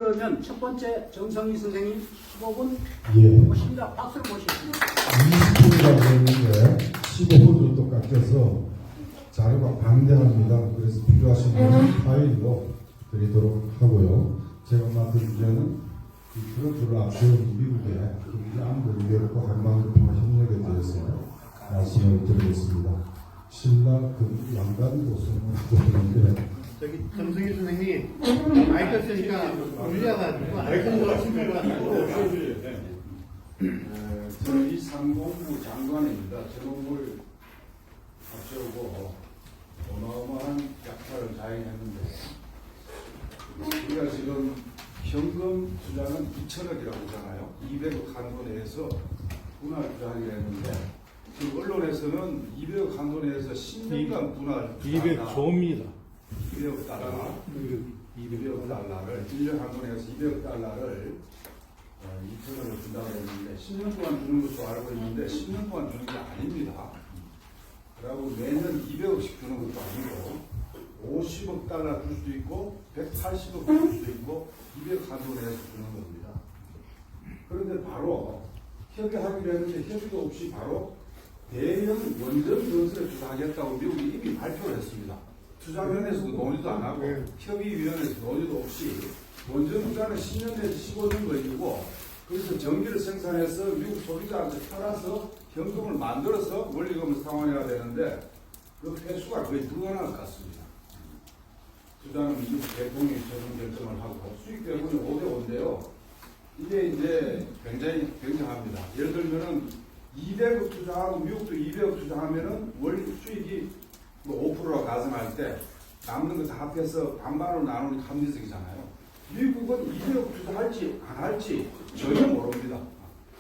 그러면 첫 번째 정성희 선생님 15분 예. 모십니다. 박수를 모십니다. 20분이라고 했는데 15분 정도 깎여서 자료가 방대합니다. 그래서 필요하신 분은 파일로 드리도록 하고요. 제가 맡은 주제는 트럼프를 앞세운 미국의 경제안보를 위협과 한반도평화 협력에 대해서 말씀을 드리겠습니다. 신라 그 양간 도서는 보는데 저기 정승희 선생님 마이크 쓰니까 울려가지고 마이크 넣으시면 저는 이상공부 장관입니다. 저놈을 앞세우고 어마어마한 약탈을 자행했는데 우리가 지금 현금 투자는 2천억이라고 하잖아요. 200억 한도 내에서 분할 투자하기로 했는데 지금 언론에서는 200억 한도 내에서 10년간 분할 200조입니다. 200억 달러 200억 달러를 1년 한도 내에서 200억 달러를 2천억을 준다고 했는데 10년 동안 주는 것도 알고 있는데 10년 동안 주는 게 아닙니다. 그리고 매년 200억씩 주는 것도 아니고 50억 달러 줄 수도 있고 180억 줄 수도 있고 200억 한도 내에서 주는 겁니다. 그런데 바로 협의하기로 했는데 협의도 없이 바로 대형 원전 건설에 투자하겠다고 미국이 이미 발표를 했습니다. 투자위원회에서도 논의도 안 하고 협의위원회에서 논의도 없이 원전 투자는 10년 내지 15년 걸리고 그래서 전기를 생산해서 미국 소비자한테 팔아서 현금을 만들어서 원리금을 상환해야 되는데 그 회수가 거의 불가능할 것 같습니다. 투자는 미국 대통령이 최종 결정을 하고 수익 대부분이 5대5인데요. 이게 이제 굉장히 굉장합니다. 예를 들면은 200억 투자하고 미국도 200억 투자하면은 월 수익이 뭐 5%로 가정할 때 남는 거 다 합해서 반반으로 나누는 합리적이잖아요. 미국은 200억 투자할지 안 할지 전혀 모릅니다.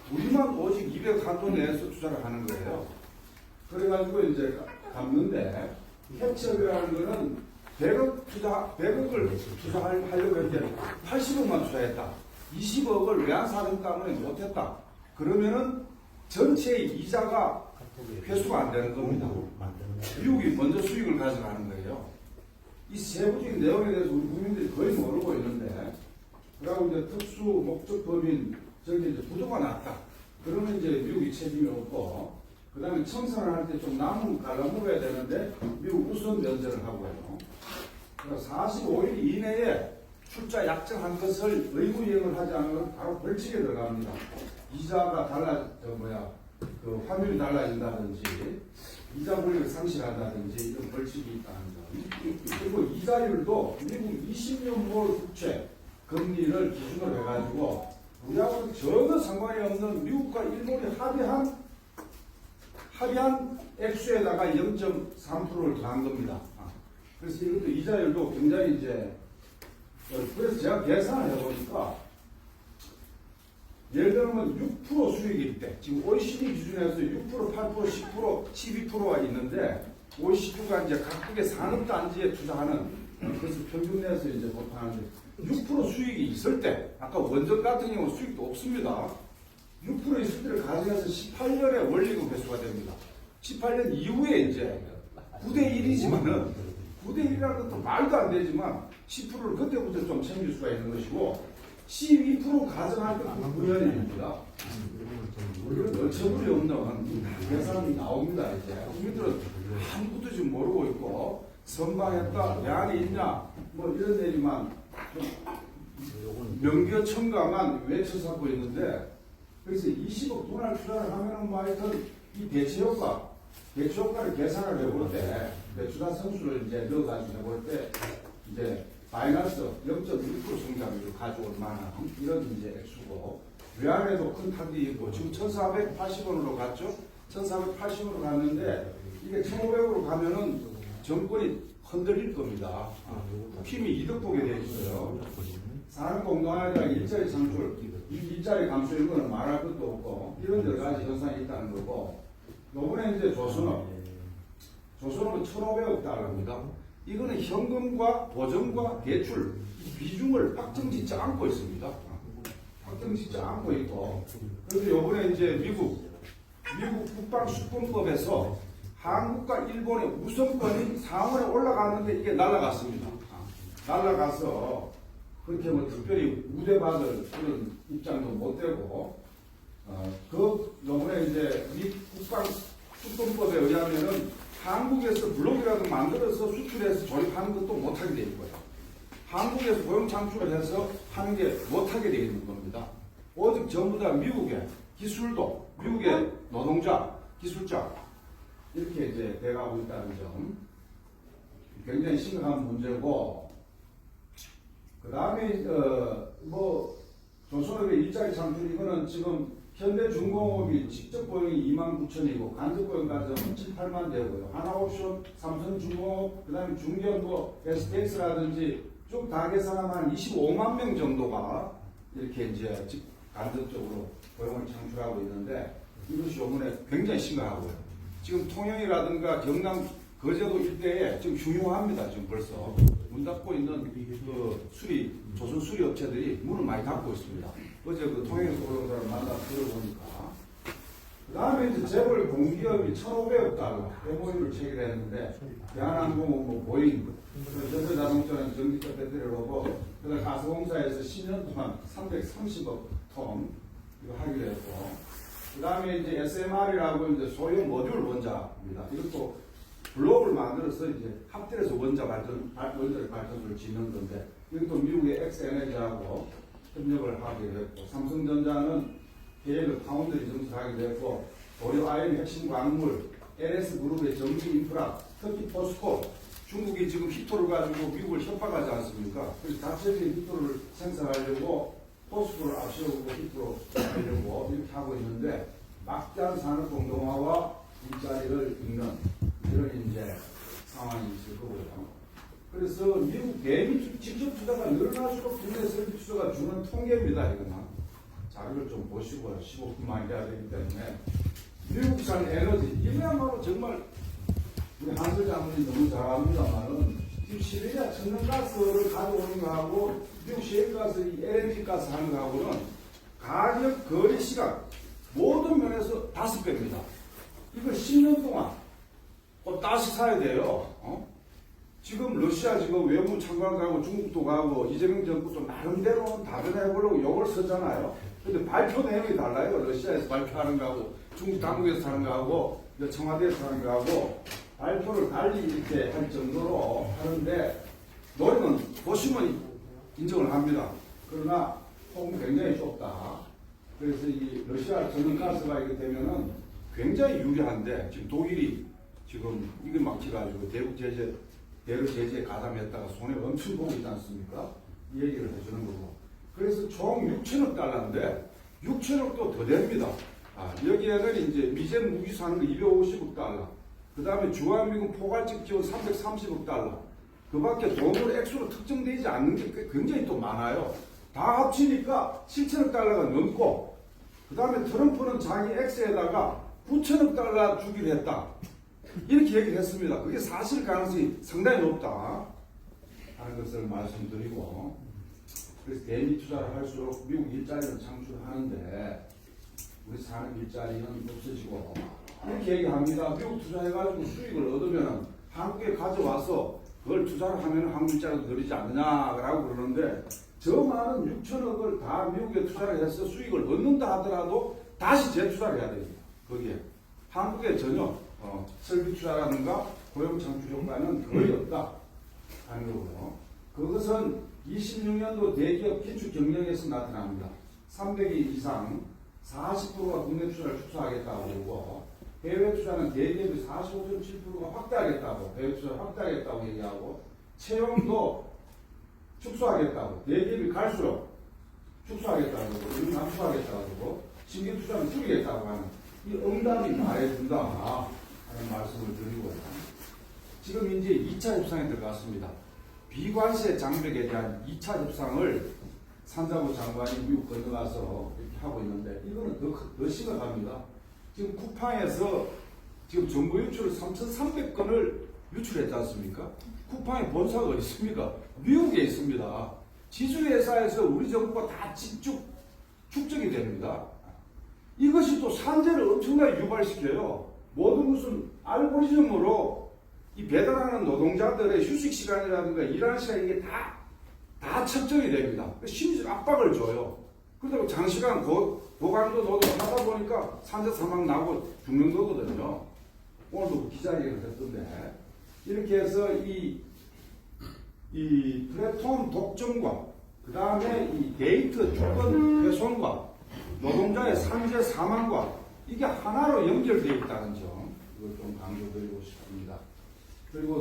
우리만 오직 200억 한도 내에서 투자를 하는 거예요. 그래가지고 이제 갔는데 해치업이라는 거는 100억을 투자하려고 했는데 80억만 투자했다. 20억을 외환사정 때문에 못했다. 그러면은 전체의 이자가 회수가 안 되는 겁니다. 미국이 먼저 수익을 가져가는 거예요. 이 세부적인 내용에 대해서 우리 국민들이 거의 모르고 있는데, 그리고 이제 특수 목적 법인 저기 이제 부도가 났다. 그러면 이제 미국이 책임이 없고, 그 다음에 청산을 할 때 좀 남은 갈라먹어야 되는데, 미국 우선 면제를 하고요. 그러니까 45일 이내에 출자 약정한 것을 의무이행을 하지 않으면 바로 벌칙에 들어갑니다. 이자가 그 환율이 달라진다든지, 이자 권리를 상실한다든지 이런 벌칙이 있다는 점. 그리고 이자율도 미국 20년물 국채 금리를 기준으로 해가지고 우리하고는 전혀 상관이 없는 미국과 일본이 합의한 액수에다가 0.3%를 더한 겁니다. 그래서 이것도 이자율도 굉장히 이제 그래서 제가 계산을 해보니까 예를 들면 6% 수익일 때 지금 OECD 기준에서 6%, 8%, 10%, 12%가 있는데 OECD가 이제 각국의 산업단지에 투자하는 그래서 평균 내에서 이제 못하는데 6% 수익이 있을 때 아까 원전 같은 경우 수익도 없습니다. 6% 있을 때를 가져가서 18년에 원리금 회수가 됩니다. 18년 이후에 이제 9대1이지만은 9대1이라는 것도 말도 안 되지만 10%를 그때부터 좀 챙길 수가 있는 것이고 12% 가정할 것도 9년입니다. 우리는 어처구니 없는 계산이 나옵니다. 이제 국민들은 아무것도 지금 모르고 있고 선방했다, 대안이 있냐 뭐 이런 얘기만 명교청가만 외쳐삼고 있는데 그래서 20억 분할 투자를 하면은 뭐 하여튼 이 대체효과를 계산을 해볼 때 투자 성수를 이제 넣어가지고 해볼 때 이제 마이너스 0.1% 성장률을 가져올 만한 이런 이제 액수고 외환에도 큰 타격이 있고 지금 1,480원으로 갔죠. 1,480원으로 갔는데 이게 1,500으로 가면은 정권이 흔들릴 겁니다. 힘이 이득 보게 돼 있어요. 산업 공동화이랑 일자리 창출, 일자리 감소 이런 거는 말할 것도 없고 이런 여러 가지 현상이 있다는 거고 요번에 이제 조선업은 1,500억 달러입니다. 이거는 현금과 보증과 대출 비중을 확정짓지 않고 있습니다. 확정짓지 않고 있고 그런데 요번에 이제 미국 국방수권법에서 한국과 일본의 우선권이 상원에 올라갔는데 이게 날아갔습니다. 날아가서 그렇게 뭐 특별히 우대받을 그런 입장도 못 되고, 그 요번에 이제 미 국방수권법에 의하면은 한국에서 블록이라도 만들어서 수출해서 조립하는 것도 못하게 돼 있고요. 한국에서 고용 창출을 해서 하는 게 못하게 되어 있는 겁니다. 오직 전부 다 미국의 기술도, 미국의 노동자, 기술자, 이렇게 이제 돼가고 있다는 점, 굉장히 심각한 문제고, 그 다음에, 조선업의 일자리 창출, 이거는 지금 현대중공업이 직접 고용이 29,000이고, 간접 고용까지 7, 8만 되고요. 하나옵션, 삼성중공업, 그 다음에 중견 STX라든지 쭉 다 계산하면 한 25만 명 정도가 이렇게 이제 간접적으로 고용을 창출하고 있는데, 이것이 요번에 굉장히 심각하고요. 지금 통영이라든가 경남 거제도 일대에 지금 흉흉합니다. 지금 벌써 문 닫고 있는 그 조선 수리 업체들이 문을 많이 닫고 있습니다. 어제 그 통영에서 오는 사람 만나 들어보니까. 그 다음에 이제 재벌 공기업이 1,500억 달러 MOU를 체결했는데, 대한항공은 뭐 보잉, 현대자동차는 전기차 배터리 로봇, 그다음 가스공사에서 10년 동안 330억 톤 이거 하기로 했고, 그 다음에 이제 SMR이라고 이제 소형 모듈 원자입니다. 이것도 블록을 만들어서 이제 합дел해서 원자력 발전소를 짓는 건데, 이것도 미국의 엑스에너지하고 협력을 하기로 했고, 삼성전자는 계획을 파운드리 증설하기로 했고, 도료 아연 핵심 광물, LS그룹의 전기 인프라, 특히 포스코, 중국이 지금 히토를 가지고 미국을 협박하지 않습니까? 그래서 자체적인 히토를 생산하려고 포스코를 앞세우고 히토로 하려고 이렇게 하고 있는데, 막대한 산업 공동화와 일자리를 잇는 이런 이제 상황이 있을 거고요. 그래서 미국 대미 직접 투자가 늘어날수록 국내 설비 투자가 주는 통계입니다. 이거는 자료를 좀 보시고요. 15분만 해야 되기 때문에 미국산 에너지 이거야말로 정말 우리 한솔 장군이 너무 잘합니다만은 지금 시베리아 천연가스를 가져오는 거하고 미국 시외가스, LNG 가스 하는 거하고는 가격, 거래 시간 모든 면에서 5배입니다. 이걸 10년 동안 꼭 다시 사야 돼요. 지금 러시아 지금 외무 참관 가고 중국도 가고 이재명 정부도 나름대로 다변해보려고 욕을 쓰잖아요. 근데 발표 내용이 달라요. 러시아에서 발표하는 거하고 중국 당국에서 하는 거하고 청와대에서 하는 거하고 발표를 달리 이렇게 할 정도로 하는데, 노래는 보시면 인정을 합니다. 그러나 폭은 굉장히 좁다. 그래서 이 러시아 천연가스가 이렇게 되면은 굉장히 유리한데, 지금 독일이 지금 이걸 막혀가지고 대북 제재, 대러 제재에 가담했다가 손해를 엄청 보고 있지 않습니까? 이 얘기를 해주는 거고. 그래서 총 6천억 달러인데, 6천억도 더 됩니다. 여기에는 이제 미젠 무기 사는 거 250억 달러. 그 다음에 주한미군 포괄적 지원 330억 달러. 그 밖에 돈으로 액수로 특정되지 않는 게 굉장히 또 많아요. 다 합치니까 7천억 달러가 넘고, 그 다음에 트럼프는 자기 엑스에다가 9천억 달러 주기로 했다. 이렇게 얘기를 했습니다. 그게 사실 가능성이 상당히 높다 하는 것을 말씀드리고, 그래서 대미 투자를 할수록 미국 일자리를 창출하는데 우리 산업 일자리는 없어지고, 이렇게 얘기합니다. 미국 투자해가지고 수익을 얻으면 한국에 가져와서 그걸 투자를 하면 한국 일자리도 늘리지 않느냐라고 그러는데, 저 많은 6천억을 다 미국에 투자를 해서 수익을 얻는다 하더라도 다시 재투자를 해야 됩니다. 거기에 한국에 전혀 설비 투자라든가 고용 창출 효과는 거의 없다 하는 거고요. 그것은 26년도 대기업 기축 경영에서 나타납니다. 300일 이상 40%가 국내 투자를 축소하겠다고 그러고, 해외 투자는 대기업이 45.7%가 확대하겠다고, 해외 투자를 확대하겠다고 얘기하고, 채용도 축소하겠다고, 대기업이 갈수록 축소하겠다고 그러고, 감소하겠다고 그러고, 신규 투자는 줄이겠다고 하는 이 응답이 말해준다 하는 말씀을 드리고요. 지금 이제 2차 협상에 들어갔습니다. 비관세 장벽에 대한 2차 협상을 산자부 장관이 미국 건너가서 이렇게 하고 있는데, 이거는 더 심각합니다. 지금 쿠팡에서 지금 정보 유출을 3,300건을 유출했지 않습니까? 쿠팡의 본사가 어디 있습니까? 미국에 있습니다. 지주회사에서 우리 정부가 다 축적이 됩니다. 이것이 또 산재를 엄청나게 유발시켜요. 모든 것은 알고리즘으로 이 배달하는 노동자들의 휴식 시간이라든가 일하는 시간, 이게 다 다 측정이 됩니다. 심리적 압박을 줘요. 그러다가 장시간 고강도 노동하다 보니까 산재 사망 나고 죽는 거거든요. 오늘도 기자회견을 했던데 이렇게 해서 이 플랫폼 독점과 그 다음에 이 데이터 주권 훼손과 노동자의 산재 사망과 이게 하나로 연결되어 있다는 점 이걸 좀 강조드리고 싶습니다. 그리고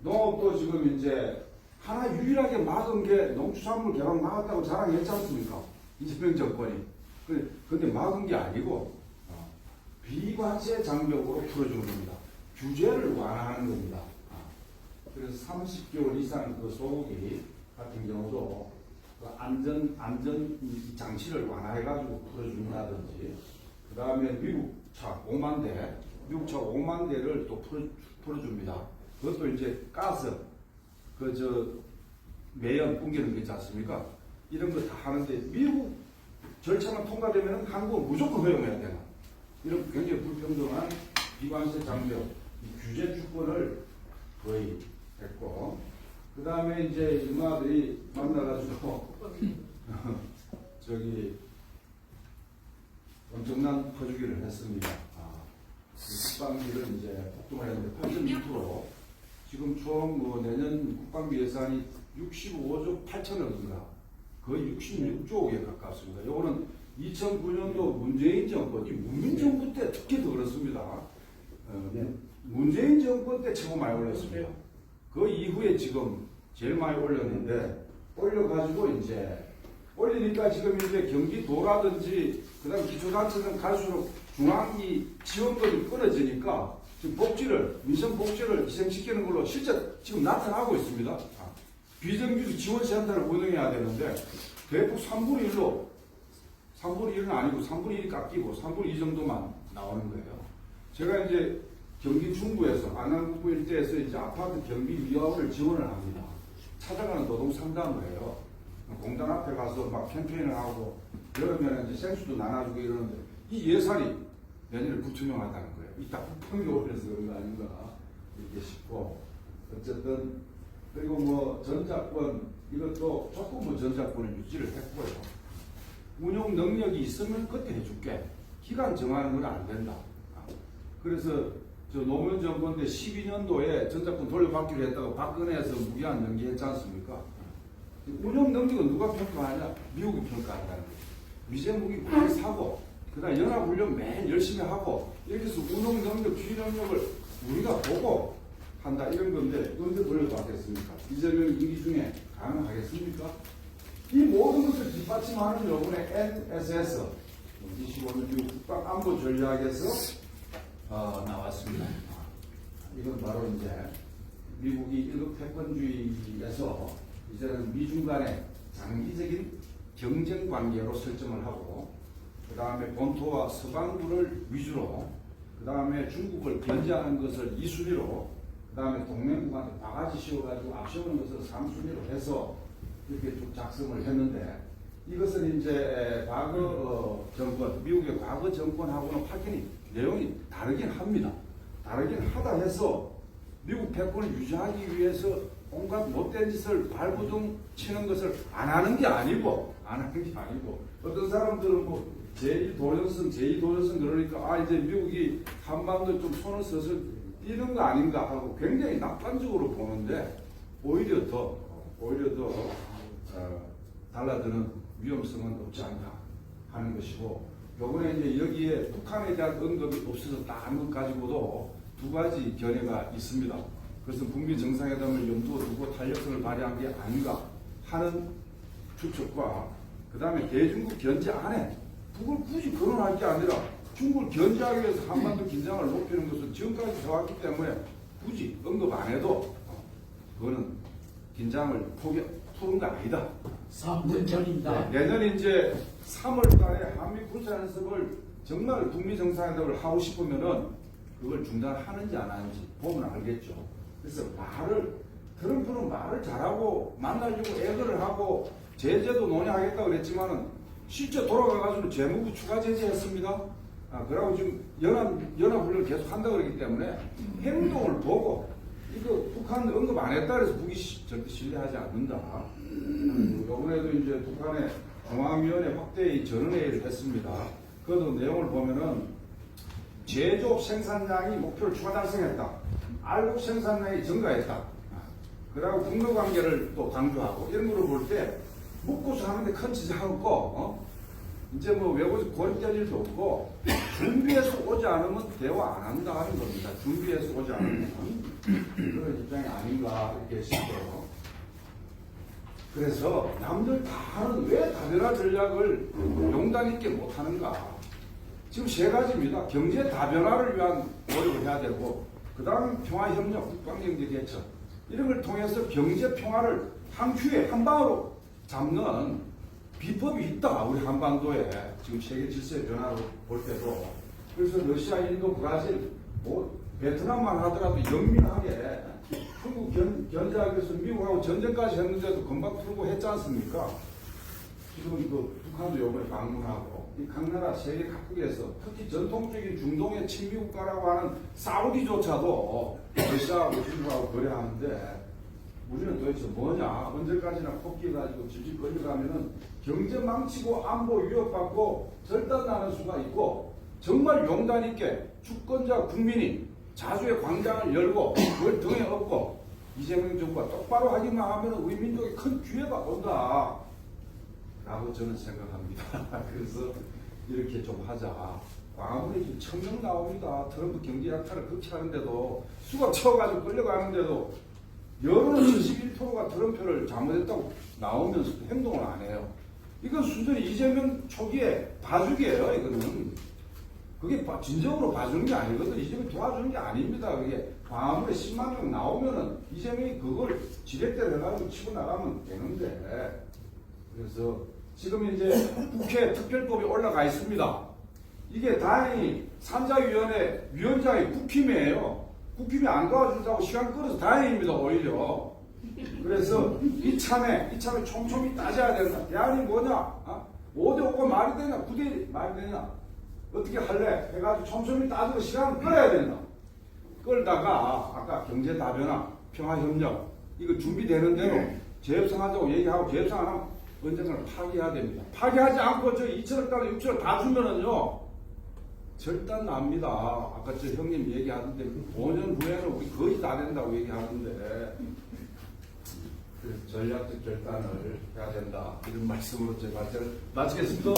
농업도 지금 이제 하나 유일하게 막은 게 농수산물 개발 막았다고 자랑했지 않습니까? 이재명 정권이. 근데 막은 게 아니고 비관세 장벽으로 풀어주는 겁니다. 규제를 완화하는 겁니다. 그래서 30개월 이상 그 소고기 같은 경우도 그 안전 장치를 완화해가지고 풀어준다든지, 그 다음에 미국 차 5만 대를 또 풀어줍니다. 그것도 이제 가스, 매연 뿜기는 게 있지 않습니까? 이런 거 다 하는데 미국 절차만 통과되면 한국은 무조건 허용해야 되나? 이런 굉장히 불평등한 비관세 장벽, 규제 주권을 거의 했고, 그 다음에 이제 누나들이 만나가지고 엄청난 퍼주기를 했습니다. 국방비를 이제 폭등을 했는데 8.2%, 지금 총 내년 국방비 예산이 65조 8천억인가, 거의 66조에 가깝습니다. 요거는 2009년도 문재인 정권, 이 문민정부 때 특히 더 그렇습니다. 문재인 정권 때 최고 많이 올렸습니다. 그 이후에 지금 제일 많이 올렸는데, 올려가지고 이제 올리니까 지금 이제 경기도라든지 그다음 기초단체는 갈수록 중앙이 지원금이 끊어지니까 지금 민생 복지를 희생시키는 걸로 실제 지금 나타나고 있습니다. 비정규직 지원센터를 운영해야 되는데 대북 3분의 1은 아니고 3분의 1이 깎이고 3분의 2 정도만 나오는 거예요. 제가 이제 경기 중구에서 안양구 일대에서 이제 아파트 경비 위화를 지원을 합니다. 찾아가는 노동 상담을 해요. 공단 앞에 가서 막 캠페인을 하고 그러면 이제 생수도 나눠주고 이러는데 이 예산이 내년에 불투명하다는 거예요. 이따 국방교원에서 그런 거 아닌가 이렇게 싶고, 어쨌든 그리고 전자권 이것도 조금 전자권을 유지를 했고요. 운용 능력이 있으면 그때 해줄게. 기간 정하는 건 안 된다. 그래서 노무현 정권 때 12년도에 전자권 돌려받기로 했다고 박근혜에서 무기한 연기했지 않습니까? 운용 능력은 누가 평가하냐? 미국이 평가한다는 거예요. 미제 무기 많이 사고, 그 다음 연합훈련 매일 열심히 하고, 이렇게 해서 운용 능력, 주의 능력을 우리가 보고 한다, 이런 건데, 언제 돌려받겠습니까? 이재명 임기 중에 가능하겠습니까? 이 모든 것을 뒷받침하는 요번에 NSS, 25년 미국 국방안보 전략에서 나왔습니다. 이건 바로 이제 미국이 1급 패권주의에서 이제는 미중 간의 장기적인 경쟁 관계로 설정을 하고, 그 다음에 본토와 서방부를 위주로, 그 다음에 중국을 견제하는 것을 2순위로, 그 다음에 동맹국한테 바가지 씌워가지고 앞세우는 것을 3순위로 해서 이렇게 쭉 작성을 했는데, 이것은 이제 과거 정권, 미국의 과거 정권하고는 확연히 내용이 다르긴 합니다. 다르긴 하다 해서 미국 패권을 유지하기 위해서 온갖 못된 짓을 발부둥 치는 것을 안 하는 게 아니고, 어떤 사람들은 제2도전선 그러니까 이제 미국이 한반도에 좀 손을 써서 뛰는 거 아닌가 하고 굉장히 낙관적으로 보는데, 오히려 더 달라드는 위험성은 없지 않나 하는 것이고, 요번에 이제 여기에 북한에 대한 언급이 없어졌다는 것 가지고도 두 가지 견해가 있습니다. 그것은 북미 정상회담을 염두에 두고 탄력성을 발휘한 게 아닌가 하는 추측과, 그 다음에 대중국 견제 안에 북을 굳이 거론할 게 아니라 중국을 견제하기 위해서 한반도 긴장을 높이는 것은 지금까지 해왔기 때문에 굳이 언급 안 해도 그거는 긴장을 푸는 거 아니다. 3년 전입니다. 내년 이제 3월 달에 한미 군사연습을 정말 북미 정상회담을 하고 싶으면은 그걸 중단하는지 안 하는지 보면 알겠죠. 그래서 트럼프는 말을 잘하고 만나려고 애걸을 하고 제재도 논의하겠다고 그랬지만은 실제 돌아가가지고 재무부 추가 제재했습니다. 그러고 지금 연합훈련을 계속 한다고 그랬기 때문에 행동을 보고 이거 북한 언급 안 했다 그래서 북이 절대 신뢰하지 않는다. 이번에도 이제 북한의 중앙위원회 확대의 전원회의를 했습니다. 그것도 내용을 보면은 제조업 생산량이 목표를 추가 달성했다. 알곡 생산량이 증가했다. 그리고 국내 관계를 또 강조하고 이런 거를 볼 때 묻고서 하는데 큰 지장 없고 이제 뭐 외국에서 고립될 일도 없고 준비해서 오지 않으면 대화 안 한다 하는 겁니다. 준비해서 오지 않으면 그런 입장이 아닌가 이렇게 싶어요. 그래서 남들 다 하는 왜 다변화 전략을 용단 있게 못 하는가? 지금 세 가지입니다. 경제 다변화를 위한 노력을 해야 되고, 그 다음 평화협력, 국방경제 개척 이런 걸 통해서 경제 평화를 한 큐에 한 방으로 잡는 비법이 있다. 우리 한반도에 지금 세계 질서의 변화를 볼 때도. 그래서 러시아, 인도, 브라질, 뭐 베트남만 하더라도 영민하게 한국 견제하기 위해서 미국하고 전쟁까지 했는데도 금방 풀고 했지 않습니까? 지금 그 북한도 요번에 방문하고 이 각 나라 세계 각국에서 특히 전통적인 중동의 친미국가라고 하는 사우디조차도 러시아하고 중국하고 거래하는데 우리는 도대체 뭐냐? 언제까지나 코끼리 가지고 질질 끌려가면은 경제 망치고 안보 위협받고 절단나는 수가 있고 정말 용단 있게 주권자 국민이 자주의 광장을 열고 그걸 등에 업고 이재명 정부가 똑바로 하기만 하면 우리 민족에 큰 기회가 온다 라고 저는 생각합니다. 그래서 이렇게 좀 하자. 아무리 1000명 나옵니다. 트럼프 경제 약탈을 그렇게 하는데도 수갑 채워가지고 끌려가는데도 여론은 71%가 트럼프를 잘못했다고 나오면서 행동을 안 해요. 이건 순전히 이재명 초기에 봐주기예요. 이거는 그게 진정으로 봐주는 게 아니거든. 이재명 도와주는 게 아닙니다. 그게 아무리 10만 명 나오면은 이재명이 그걸 지렛대로 해가지고 치고 나가면 되는데. 그래서 지금 이제 국회 특별법이 올라가 있습니다. 이게 다행히 산자위원회 위원장이 국힘이에요. 국힘이 안 도와준다고 시간 끌어서 다행입니다. 오히려. 그래서 이참에 촘촘히 따져야 된다. 대안이 뭐냐? 5대5가 말이 되냐? 9대1 말이 되냐? 어떻게 할래? 해가지고 촘촘히 따지고 시간을 끌어야 된다. 끌다가 아까 경제 다변화, 평화협력 이거 준비되는 대로 재협상하자고 얘기하고 재협상 안 하면 언젠가는 파기해야 됩니다. 파기하지 않고 저 2천억 달러, 6천억 다 주면은요 절단 납니다. 아까 저 형님 얘기하던데 5년 후에는 우리 거의 다 된다고 얘기하는데 그래서 전략적 결단을 해야 된다. 이런 말씀으로 제가 마치겠습니다.